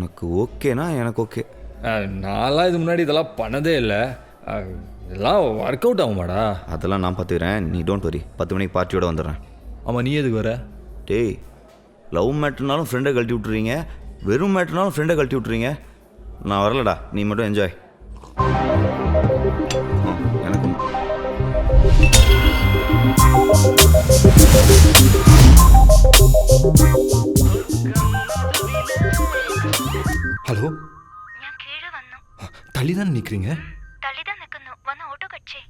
உனக்கு ஓகேனா எனக்கு ஓகே. நான்லாம் இது முன்னாடி இதெல்லாம் பண்ணதே இல்லை. இதெல்லாம் ஒர்க் அவுட் ஆகுமாடா? அதெல்லாம் நான் பார்த்துக்கிறேன், நீ டோன்ட் வரி. 10 மணிக்கு பார்ட்டியோட வந்துடுறேன். ஆமாம், நீ எதுக்கு வர? டேய், லவ் மேட்ருனாலும் ஃப்ரெண்டை கழட்டி விட்றீங்க, வெறும் மேட்ருனாலும் ஃப்ரெண்டை கழட்டி விட்றீங்க. நான் வரலடா, நீ மட்டும் என்ஜாய். எனக்கு ഹലോ, ഞാൻ കീഴെ വന്നു. തള്ളിതാണ് നിൽக்கிறீங்க? തള്ളിതാ നിൽക്കുന്നു. വന്ന ഓട്ടോ കച്ചേ.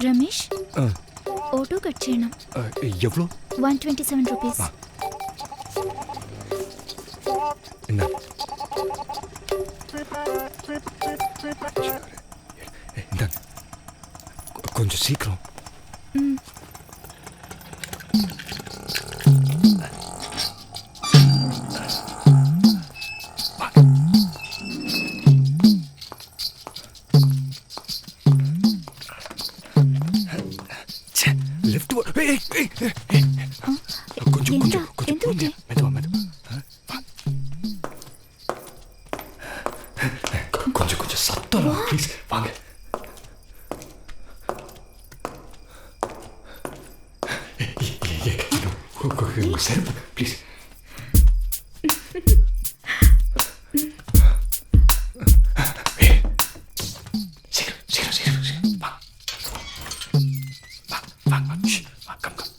రమేష్, ఆటో కట్ చేయడం. எவ்வளோ? 127 రూపీస్. என்ன? இந்தாங்க, கொஞ்சம் சீக்கிரம். லெஃப்ட் கொஞ்சம் கொஞ்சம் கொஞ்சம் கொஞ்சம் மெதுவா மெதுவா. கொஞ்சம் கொஞ்சம் சத்தம் ப்ளீஸ். வாங்க. செருப்பு ப்ளீஸ். சீக்கிரம் சீக்கிரம் சீக்கிரம் வா. வா வா வா. Come come.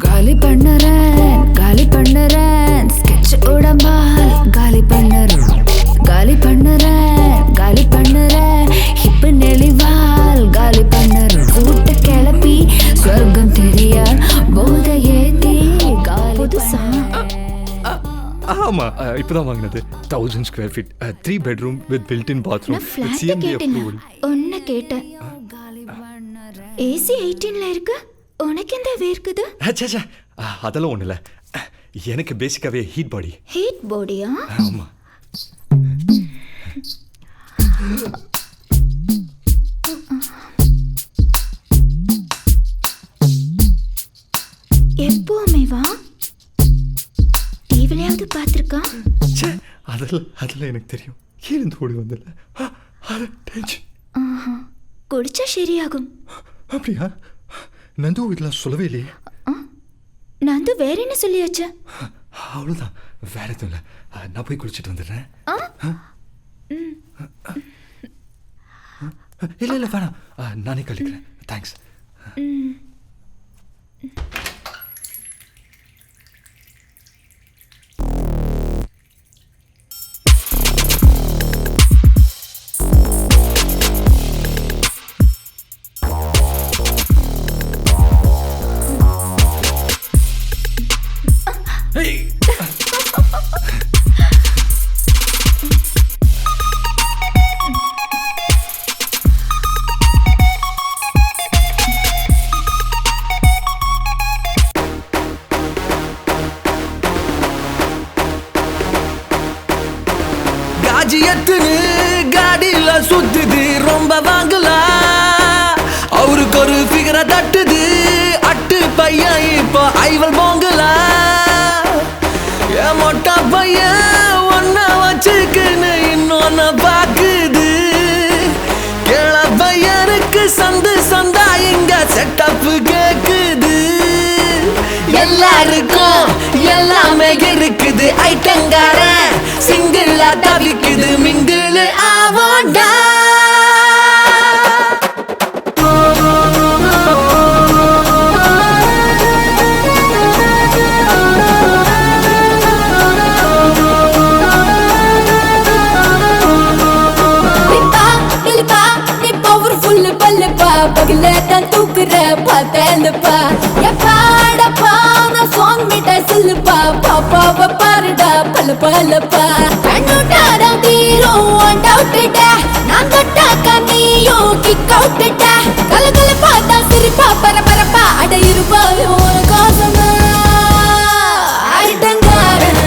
காலி பண்ணுறேன் ஸ்கெட்ச் உடம்பால் காலி பண்ணுறேன் ஹிப்பு நெளிவால் காலி பண்ணுறேன் கூட்ட கிளப்பி சொர்க்கம் தெரியா போத ஏத்தி காலி புதுசா. ஆமாம், இப்போதான் வாங்கினது. 1000 square feet, 3 bedroom with built-in bathroom. நான் ஃப்ளாட் கேட்டேன். ஒன்னு கேட்டேன். ஏசி 18ல இருக்கு, உனக்கு எந்த வேர்க்குது? அச்சா, அதெல்லாம் ஒன்றும் இல்லை. எனக்கு பேசிக்காகவே ஹீட் பாடி. ஹீட் பாடியா? ஆமாம். எப்பவுமே வா. டிவிலையாவது பார்த்துருக்கா? அதெல்லாம் எனக்கு தெரியும். கீழே ஓடி வந்தில்ல, அது டென்ஷன். குடிச்சா சரியாகும். அப்படியா? நந்து இதெல்லாம் சொல்லவே இல்லையே. நந்து வேற என்ன சொல்லியாச்சு? அவ்வளோதான், வேற எதுவும் இல்லை. நான் போய் குளிச்சுட்டு வந்துடுறேன். இல்லை வேணாம், நானே கழிக்கிறேன். தேங்க்ஸ். காடியில சுத்துது ரொம்ப வாங்கலாம். அவருக்கு ஒரு ஃபிகரை தட்டுது அட்டு பையன் இப்போ ஐவல் போங்கலாம். என் மொட்டா பையன் ஒன்ன வச்சுக்குன்னு இன்னொன்னு பாக்குது. கேள பையனுக்கு சந்தா இங்க செட்டப் கேக்குது. எல்லாருக்கும் எல்லாமே இருக்குது. ஐட்டங்கார சிங்கிளா தவிக்குது. மிங்கிள் ஆவாண்டா. பகல தான் தூக்குற பார்த்தேன்ப்பா. எப்பாடப்பா பல்லுப்பா பாப்பாவ பாருடா பல்ல பல்லப்பா கண்ணுட்டாரம் தீரும் டவுட்டுடா நான் தொட்டாக்கா நீயும் கிக் அவுட்டுடா கலகல பார்த்தா சிரிப்பா பரபரப்பா அட இருப்பாவே ஒரு காசமா ஐட்டங்காரன்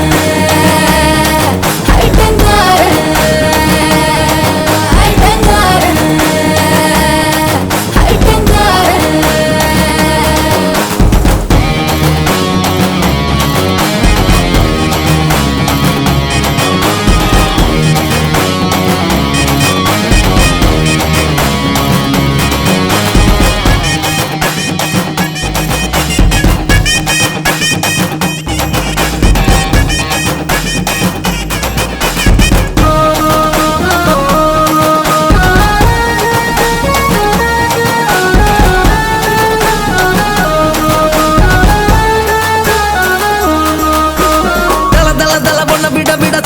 ஐட்டங்காரன் ஐட்டங்காரன் ஐட்டங்காரன்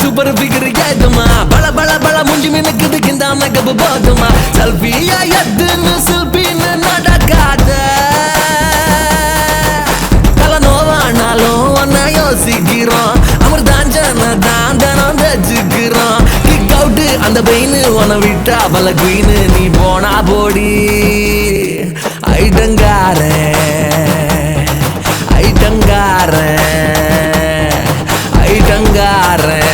சூப்பர் ஃபிகர் ஏதுமா பல பல பல முஞ்சி மினுக்குது கிந்த மேக்கப் போதுமா செல்ஃபியா எதுன்னு செல்ஃபின்னு நடக்காத தல நோவானாலும் ஒன்ன யோசிக்கிறோம் அமிர்தாஞ்சன தான் தினம் தச்சுக்கிறோம் கிக் அவுட்டு அந்த பெயின் உன விட்டா பல குயின்னு நீ போனா போடி ஐட்டங்காரன் ஐட்டங்காரன் ஐட்டங்காரன்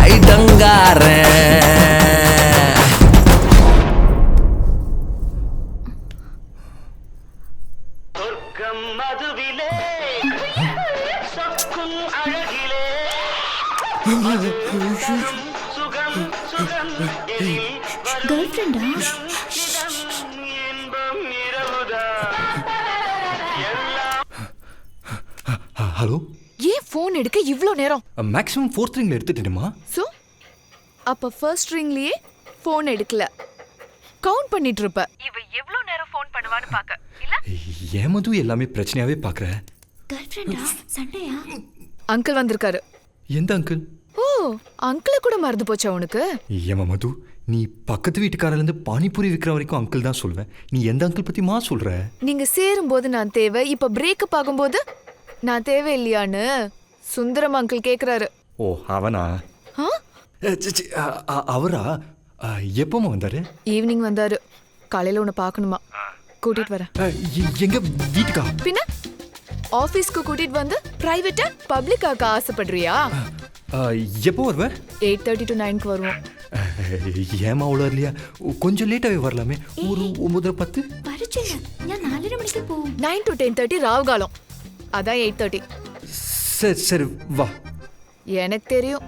ஐட்டங்காரன் சொர்க்கம் மதுவிலே சொக்கும் அழகிலே சுகம் சுகம் கேர்ள் ஃப்ரெண்டா? இன்பம் இரவுதான் ஹலோ ஏன் ஃபோன் எடுக்க இவ்ளோ நேரம்? Maximum 4th ரிங்ல எடுத்துட்டேமா. சோ அப்ப ஃபர்ஸ்ட் ரிங்லயே ஃபோன் எடுக்கல. கவுண்ட் பண்ணிட்டு இருப்ப. இவ எவ்ளோ நேரம் ஃபோன் பண்ணுவான்னு பாக்க. இல்ல? ஏன் மது எல்லாமே பிரச்சனையாவே பாக்குற? கேர்ள் ஃப்ரெண்டா? சண்டையா? அங்கிள் வந்திருக்காரு. எந்த அங்கிள்? ஓ, அங்கிள் கூட மறந்து போச்சா உனக்கு? ஏமா மது, நீ பக்கத்து வீட்டுக்காரல இருந்து பானிபூரி விற்கிற வரைக்கும் அங்கிள் தான் சொல்வேன். நீ எந்த அங்கிள் பத்தி மா சொல்ற? நீங்க சேரும்போது நான் தேவை, இப்ப பிரேக்கப் ஆகும்போது நான் தேவை இல்லையான்னு சுந்தரம் அங்கிள் கேக்குறாரு. ஓ அவனா? ஆ? அவரா? எப்பமா வந்தாரு? ஈவினிங் வந்தாரு. காலையில உன்னை பார்க்கணுமா? கூட்டிட்டு வரேன். எங்க வீட்டுக்கா? பின்ன ஆபீஸ்க்கு கூட்டிட்டு வந்து பிரைவேட்டா பப்ளிக் ஆக்க ஆசைப்படுறியா? எப்போ வருவ? 8:30 to 9 வருவோம். ஏமா அவ்வளோ இல்லையா? கொஞ்சம் லேட்டாவே வரலாமே. ஒரு 9:10. பரிச்சையா? ഞാൻ 4:30 മണിക്ക് പോവും. 9 to 10:30 ராவுகாலம். அதான் 8:30. சரி சரி வா. எனக்கு தெரியும்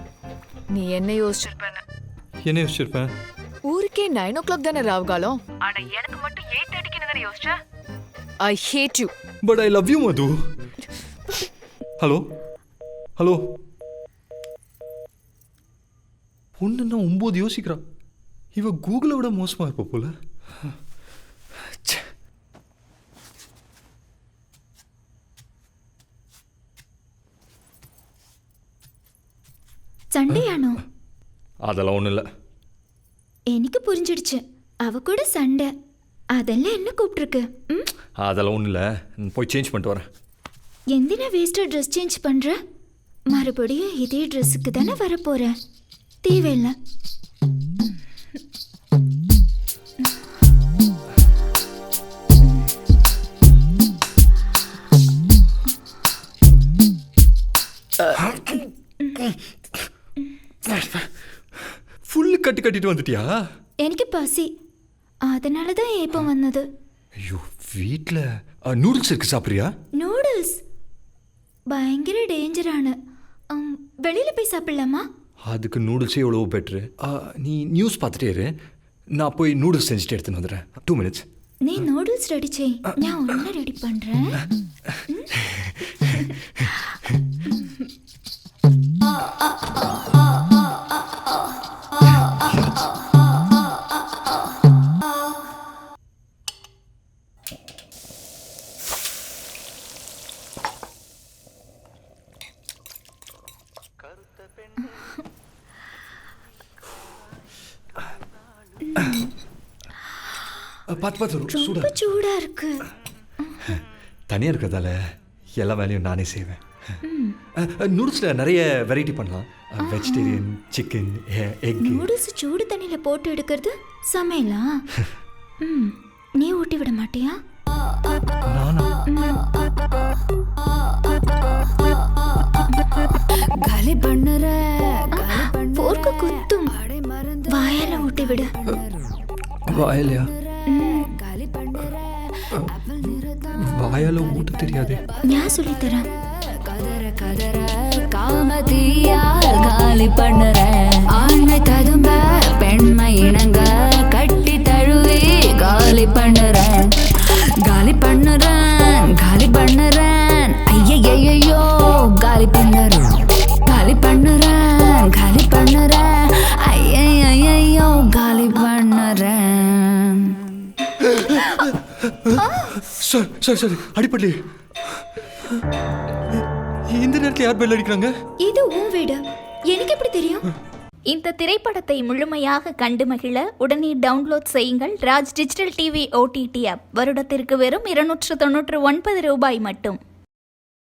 நீ என்ன யோசிச்சிருப்பேன்னு. என்ன யோசிச்சிருப்பேன்? ஊருக்கே 9 o'clock தானே ராவுகாலம். ஆனா எனக்கு மட்டும் 8:30க்கு தானே யோசிச்ச. I hate you. But I love you Madhu. Hello hello. ஒன்றுன்னா 9 யோசிக்கிறா. இவ கூகுளை விட மோசமா இருப்ப போல. சண்டையானோ? அதெல்லாம் ஒன்றும் இல்லை. எனக்கு புரிஞ்சிடுச்சு. அவ கூட சண்டை. அதெல்லாம் என்ன கூப்பிட்டுருக்கு? அதெல்லாம் ஒன்றும் இல்லை. போய் சேஞ்ச் பண்ணிட்டு வரேன். எந்தினா வேஸ்டா ட்ரெஸ் சேஞ்ச் பண்ற? மறுபடியும் இதே ட்ரெஸ்ஸுக்கு தானே வரப்போற. தேவையில்லை. ஃபுல்லு கட்டிட்டு வந்துட்டியா? எனக்கு பசி, அதனால தான் ஏப்பம் வந்தது. ஐயோ, வீட்டில் நூடுல்ஸ் இருக்கு, சாப்பிட்றியா? நூடுல்ஸ் பயங்கர டேஞ்சரான. வெளியில் போய் சாப்பிடலாமா? அதுக்கு நூடுல்ஸே எவ்வளோ பெட்ரு. நீ நியூஸ் பார்த்துட்டே இரு, நான் போய் நூடுல்ஸ் செஞ்சுட்டு எடுத்துன்னு வந்துடுறேன். 2 minutes. நீ நூடுல்ஸ் ரெடி செய், நான் ஒன்று ரெடி பண்ணுறேன். பார்த்து ரொம்ப சூடா இருக்கு. தனியாக இருக்கிறதால எல்லா வேலையும் நானே செய்வேன். நூடுல்ஸில் நிறைய வெரைட்டி பண்ணலாம். Vegetarian, chicken, egg. நூடுல்ஸ் சூடு தண்ணியில் போட்டு எடுக்கிறது சமையலா? நீ ஊட்டி விட மாட்டியா? நானா? காலி பண்ணுற போர்க்கு குத்தும். வாயால ஊட்டி விடு. வாயிலையா? காலி பண்ணுற வாயால ஊட்ட தெரியாது. நான் சொல்லித்தரேன். கதற கதற காமதியால் காலி பண்ணுற ஆண்மை ததும்ப பெண்மை இணங்க கட்டி தழுவி காலி பண்ணுறேன். காலி பண்ணுறேன் காலி பண்ணுறேன் ஐயையோ காலி பண்ணுறேன். காலி பண்ணுறேன் காலி பண்ணுறேன் ஐயையோ காலி பண்ணுறேன். சார் அடிப்படல. இந்த நேரத்தில் யார் பெல் அடிக்கிறாங்க? இது உன் வீடு, எனக்கு எப்படி தெரியும்? இந்த திரைப்படத்தை முழுமையாக கண்டு மகிழ உடனே டவுன்லோட் செய்யுங்கள் Raj digital TV OTT app. வருடத்திற்கு வெறும் 299 ரூபாய் மட்டும்.